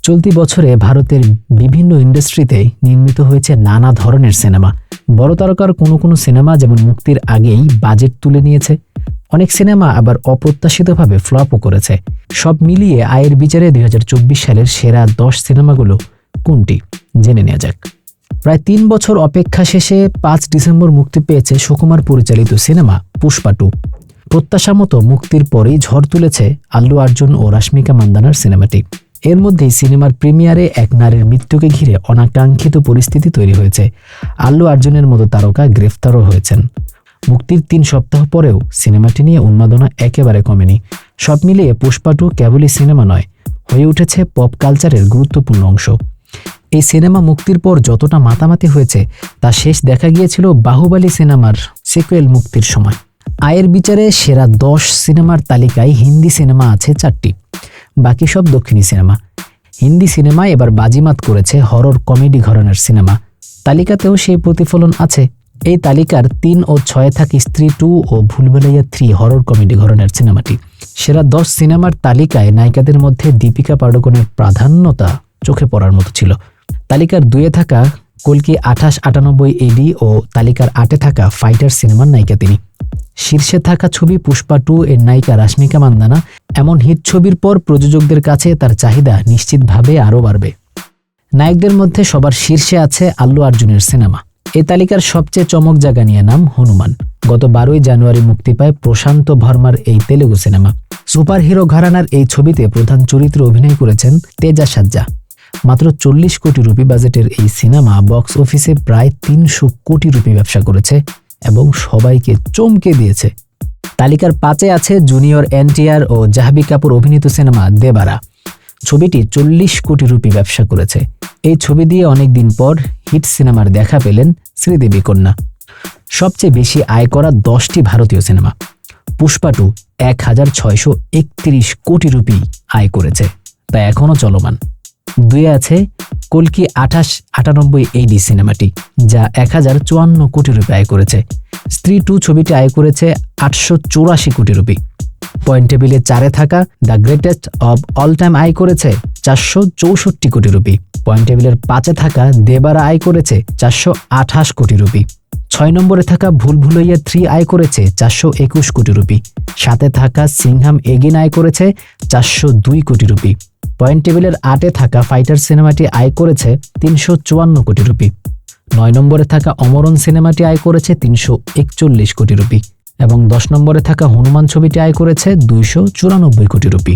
চলতি বছরে ভারতের বিভিন্ন ইন্ডাস্ট্রিতে নির্মিত হয়েছে নানা ধরনের সিনেমা। বড় তারকার কোনো সিনেমা যেমন মুক্তির আগেই বাজেট তুলে নিয়েছে, অনেক সিনেমা আবার অপ্রত্যাশিতভাবে ফ্লপও করেছে। সব মিলিয়ে আয়ের বিচারে 2024 সালের সেরা 10 সিনেমাগুলো কোনটি জেনে নেওয়া যাক। প্রায় 3 বছর অপেক্ষা শেষে 5 ডিসেম্বর মুক্তি পেয়েছে সুকুমার পরিচালিত সিনেমা পুষ্পা 2। প্রত্যাশা মতো মুক্তির পরেই ঝড় তুলেছে আল্লু অর্জুন ও রশ্মিকা মান্দানার সিনেমাটি। এর মধ্যেই সিনেমার প্রিমিয়ারে এক নারীর মৃত্যুকে ঘিরে অনাকাঙ্ক্ষিত পরিস্থিতি তৈরি হয়েছে। আল্লু অর্জুনের মতো তারকা গ্রেফতারও হয়েছেন। মুক্তির 3 সপ্তাহ পরেও সিনেমাটি নিয়ে উন্মাদনা একেবারে কমেনি। সব মিলিয়ে পুষ্পা 2 কেবলই সিনেমা নয়, হয়ে উঠেছে পপ কালচারের গুরুত্বপূর্ণ অংশ। এই সিনেমা মুক্তির পর যতটা মাতামাতি হয়েছে তা শেষ দেখা গিয়েছিল বাহুবলী সিনেমার সিকুয়েল মুক্তির সময়। আয়ের বিচারে সেরা 10 সিনেমার তালিকায় হিন্দি সিনেমা আছে 4টি, বাকি সব দক্ষিণী সিনেমা। হিন্দি সিনেমায় এবার বাজিমাত করেছে হরর কমেডি ঘরানার সিনেমা। তালিকাতেও সেই প্রতিফলন আছে। এই তালিকার 3 ও 6 থাকে স্ত্রী 2 ও ভুলভুলাইয়া 3 হরর কমেডি ঘরানার সিনেমাটি। সেরা 10 সিনেমার তালিকায় নায়িকাদের মধ্যে দীপিকা পাডুকোনের প্রাধান্যতা চোখে পড়ার মতো ছিল। তালিকার 2-এ থাকা কল্কি 2898 এডি ও তালিকার 8-এ থাকা ফাইটার সিনেমার নায়িকা তিনি। শীর্ষে থাকা ছবি পুষ্পা 2 এর নায়িকা রশ্মিকা মান্দানা। এমন হিট ছবির পর প্রযোজকদের কাছে তার চাহিদা নিশ্চিতভাবে আরও বাড়বে। নায়কদের মধ্যে সবার শীর্ষে আছে আল্লু অর্জুনের সিনেমা। এই তালিকার সবচেয়ে চমক জাগা নিয়ে নাম হনুমান। গত 12ই জানুয়ারি মুক্তি পায় প্রশান্ত ভার্মার এই তেলেগু সিনেমা। সুপার হিরো ঘরানার এই ছবিতে প্রধান চরিত্রে অভিনয় করেছেন তেজা সাজ্জা। মাত্র 40 কোটি রুপি বাজেটের এই সিনেমা বক্স অফিসে প্রায় 300 কোটি রুপি ব্যবসা করেছে এবং সবাইকে চমকে দিয়েছে। তালিকার 5-এ আছে জুনিয়র এনটিআর ও জাহ্নবী কাপুর অভিনীত সিনেমা দেবারা। ছবিটি 40 কোটি রুপি ব্যবসা করেছে। এই ছবি দিয়ে অনেকদিন পর হিট সিনেমার দেখা পেলেন শ্রীদেবী কন্যা। সবচেয়ে বেশি আয় করা 10টি ভারতীয় সিনেমা। পুষ্পা 2 1631 কোটি রুপি আয় করেছে, তা এখনও চলমান। 2-এ আছে কল্কি 2898 এডি সিনেমাটি, যা 1054 কোটি রুপি আয় করেছে। স্ত্রী 2 ছবিটি আয় করেছে 884 কোটি রুপি। পয়েন্ট টেবিলে 4-এ থাকা the greatest of all time আয় করেছে 464 কোটি রুপি। পয়েন্ট টেবিলের 5-এ থাকা দেবারা আয় করেছে 428 কোটি রুপি। 6 নম্বরে থাকা ভুলভুলাইয়া 3 আয় করেছে 421 কোটি রুপি। 7-এ থাকা সিংহাম এগেইন আয় করেছে 402 কোটি রুপি। পয়েন্ট টেবিলের 8-এ থাকা ফাইটার সিনেমাটি আয় করেছে 354 কোটি রুপি। 9 নম্বরে থাকা অমরণ সিনেমাটি আয় করেছে 341 কোটি রুপি এবং 10 নম্বরে থাকা হনুমান ছবিটি আয় করেছে 294 কোটি রুপি।